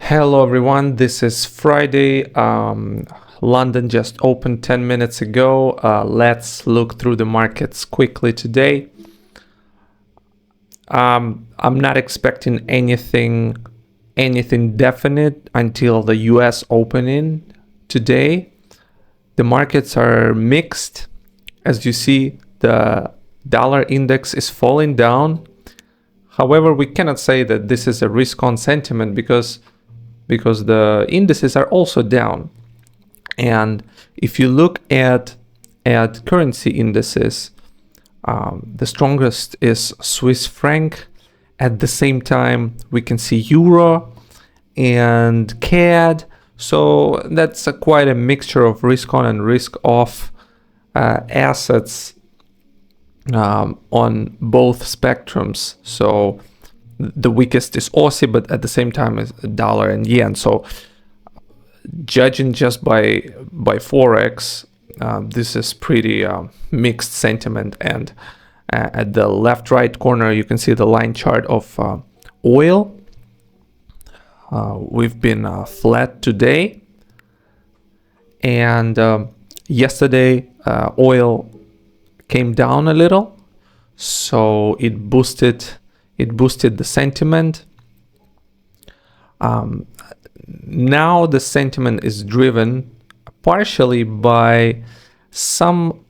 Hello everyone, this is Friday. London just opened 10 minutes ago. Let's look through the markets quickly today. I'm not expecting anything definite until the US opening today. The markets are mixed. As you see, the dollar index is falling down. However, we cannot say that this is a risk-on sentiment because the indices are also down. And if you look at currency indices, the strongest is Swiss franc. At the same time, we can see euro and CAD. So that's quite a mixture of risk-on and risk-off assets on both spectrums. So the weakest is Aussie, but at the same time is dollar and yen. So judging just by forex, this is pretty mixed sentiment. And at the left right corner, you can see the line chart of oil. We've been flat today, and yesterday oil came down a little, so it boosted the sentiment. Now the sentiment is driven partially by some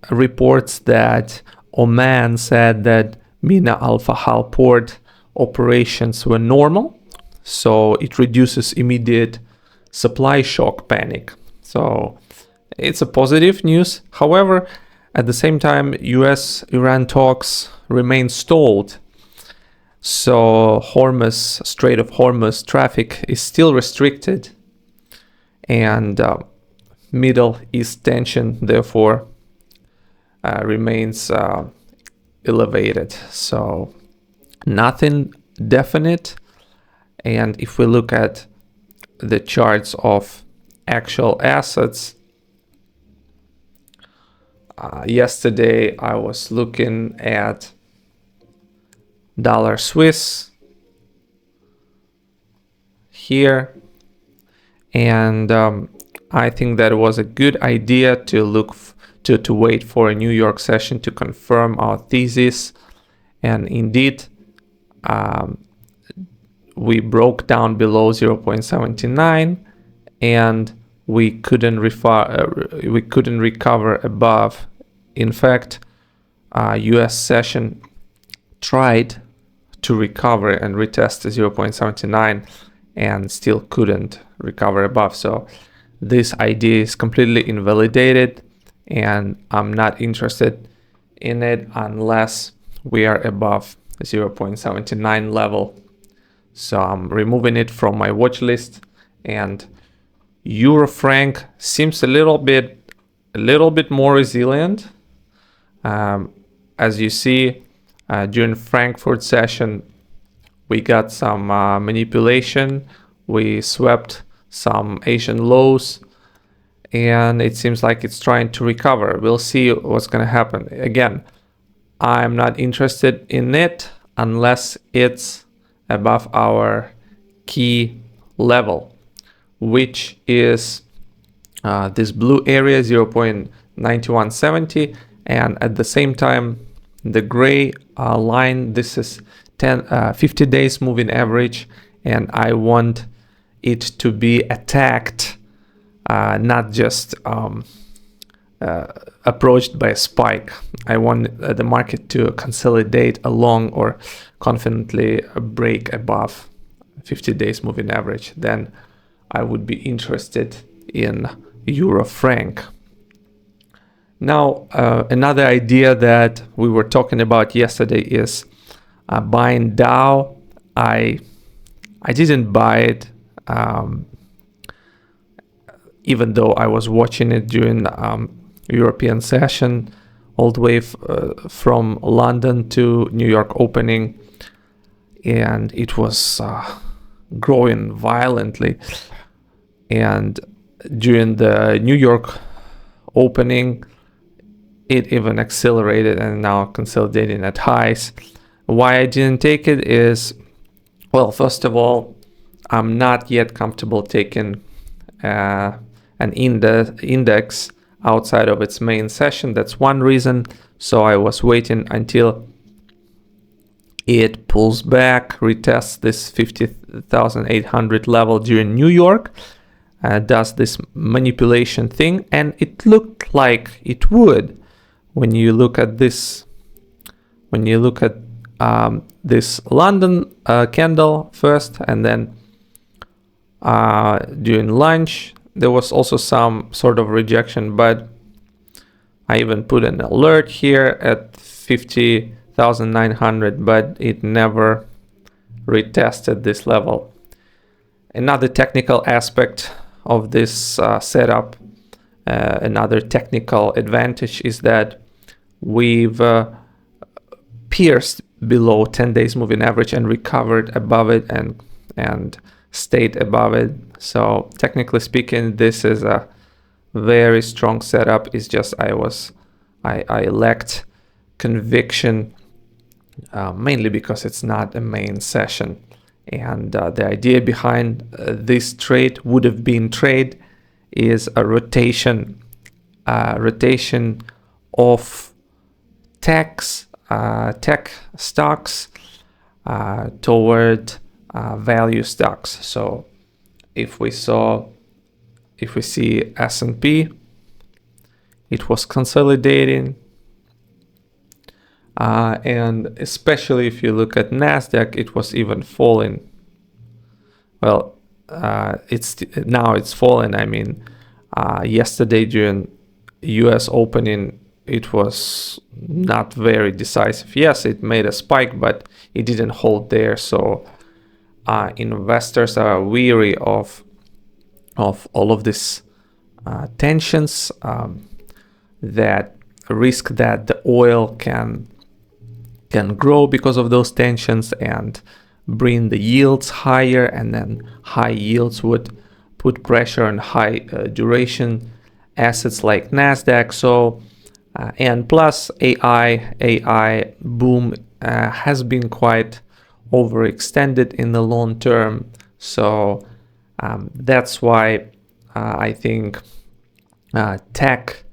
reports that Oman said that Mina Al Fahal port operations were normal, so it reduces immediate supply shock panic. So it's a positive news. However, at the same time, US-Iran talks remain stalled. So Strait of Hormuz traffic is still restricted, and Middle East tension therefore remains elevated. So nothing definite. And if we look at the charts of actual assets, yesterday I was looking at dollar Swiss here, and I think that it was a good idea to look to wait for a New York session to confirm our thesis. And indeed, we broke down below 0.79, and we couldn't recover above. In fact, US session tried to recover and retest the 0.79 and still couldn't recover above. So this idea is completely invalidated, and I'm not interested in it unless we are above 0.79 level. So I'm removing it from my watch list. And Euro franc seems a little bit more resilient. As you see, during Frankfurt session, we got some manipulation. We swept some Asian lows, and it seems like it's trying to recover. We'll see what's going to happen. Again, I'm not interested in it unless it's above our key level, which is this blue area, 0.9170, and at the same time, the gray line, this is 50 days moving average, and I want it to be attacked, not just approached by a spike. I want the market to consolidate along or confidently break above 50 days moving average. Then I would be interested in Euro franc. Now, another idea that we were talking about yesterday is buying Dow. I didn't buy it, even though I was watching it during European session, all the way from London to New York opening, and it was growing violently. And during the New York opening, it even accelerated and now consolidating at highs. Why I didn't take it is, well, first of all, I'm not yet comfortable taking an index outside of its main session. That's one reason. So I was waiting until it pulls back, retests this 50,800 level during New York, does this manipulation thing, and it looked like it would. When you look at this, this London candle first, and then during lunch, there was also some sort of rejection, but I even put an alert here at 50,900, but it never retested this level. Another technical aspect of this setup, another technical advantage is that we've pierced below 10 days moving average and recovered above it and stayed above it. So technically speaking, this is a very strong setup. It's just I lacked conviction, mainly because it's not a main session. And the idea behind this trade would have been is a rotation of tech stocks toward value stocks. So if we see S&P, it was consolidating, and especially if you look at Nasdaq, it was even falling. Well, it's fallen. I mean, yesterday during US opening, it was not very decisive. Yes, it made a spike, but it didn't hold there. So investors are weary of all of this tensions, that risk that the oil can grow because of those tensions and bring the yields higher, and then high yields would put pressure on high duration assets like Nasdaq. So and plus AI boom has been quite overextended in the long term. So that's why I think tech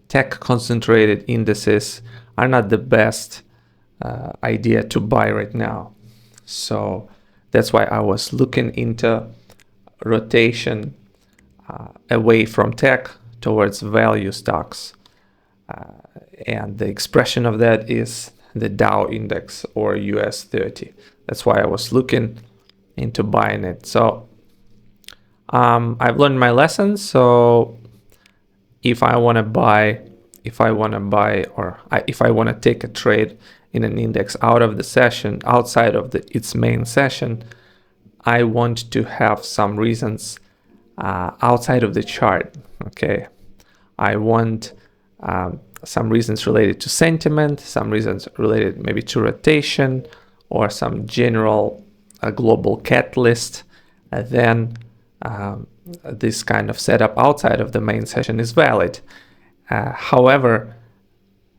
concentrated indices are not the best idea to buy right now. So that's why I was looking into rotation away from tech towards value stocks. And the expression of that is the Dow index or US 30. That's why I was looking into buying it. So I've learned my lesson. So if I want to take a trade in an index out of the session, outside of its main session, I want to have some reasons outside of the chart. Okay, I want some reasons related to sentiment, some reasons related maybe to rotation, or some general global catalyst. Then this kind of setup outside of the main session is valid. However,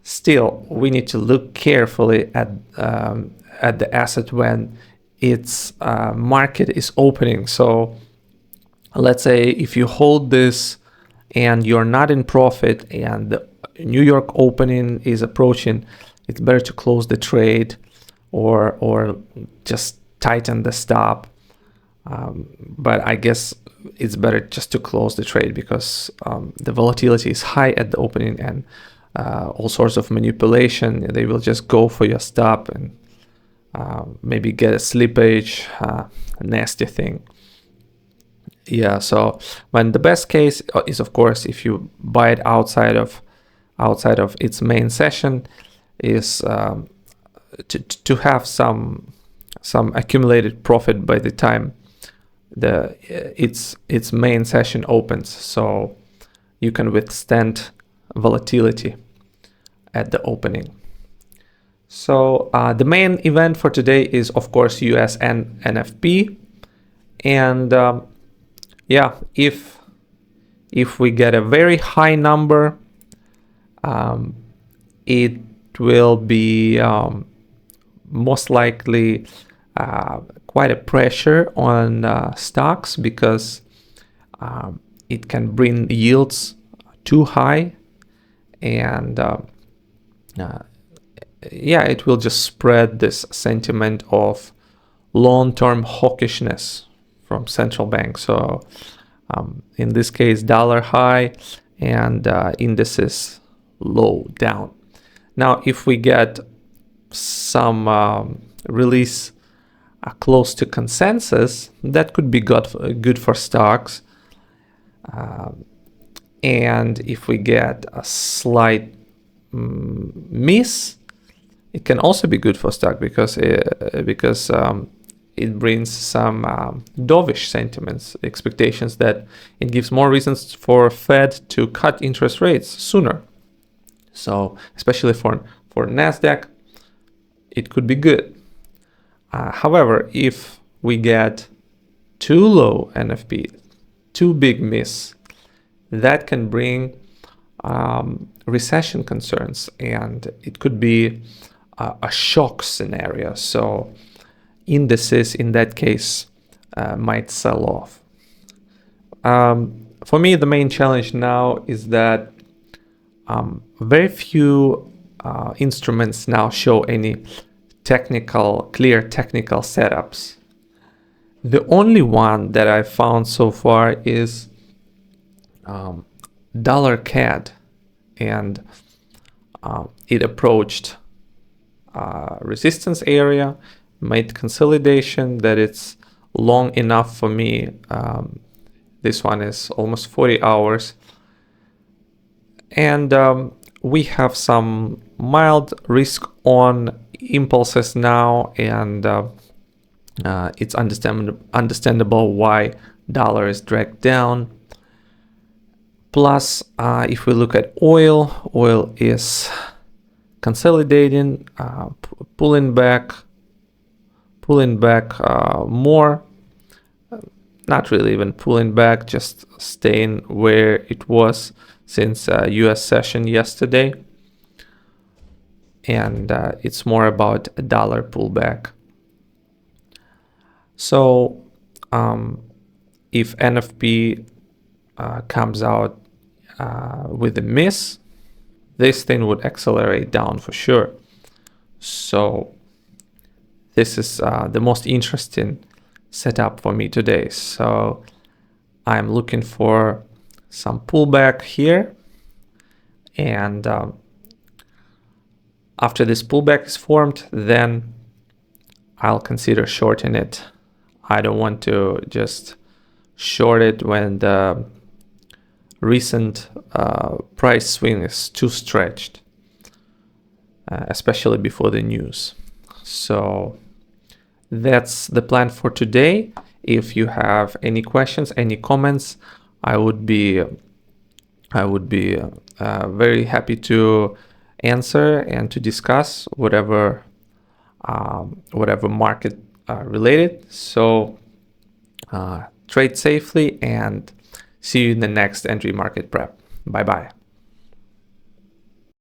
still, we need to look carefully at the asset when its market is opening. So let's say if you hold this and you're not in profit and the New York opening is approaching, it's better to close the trade or just tighten the stop. But I guess it's better just to close the trade because the volatility is high at the opening and all sorts of manipulation. They will just go for your stop and maybe get a slippage, a nasty thing. Yeah, so when the best case is, of course, if you buy it outside of its main session, is to have some accumulated profit by the time its main session opens, so you can withstand volatility at the opening. So the main event for today is, of course, US and NFP, and yeah, if we get a very high number, it will be most likely quite a pressure on stocks because it can bring yields too high, and yeah, it will just spread this sentiment of long-term hawkishness from central banks. So in this case, dollar high and indices low down. Now, if we get some release close to consensus, that could be good for stocks. And if we get a slight miss, it can also be good for stock because it brings some dovish sentiments, expectations that it gives more reasons for Fed to cut interest rates sooner. So especially for Nasdaq, it could be good. However, if we get too low NFP, too big miss, that can bring recession concerns, and it could be a shock scenario. So indices in that case might sell off. For me, the main challenge now is that very few instruments now show any clear technical setups. The only one that I found so far is dollar CAD, and it approached resistance area, made consolidation that it's long enough for me. This one is almost 40 hours, and we have some mild risk on impulses now, and it's understandable why dollar is dragged down. Plus, if we look at oil is consolidating, pulling back more, not really even pulling back, just staying where it was since US session yesterday. And it's more about a dollar pullback. So if NFP comes out with a miss, this thing would accelerate down for sure. So this is the most interesting setup for me today. So I'm looking for some pullback here, and after this pullback is formed, then I'll consider shorting it. I don't want to just short it when the recent price swing is too stretched, especially before the news. So that's the plan for today. If you have any questions, any comments, I would be very happy to answer and to discuss whatever market related. So trade safely, and see you in the next entry market prep. Bye bye.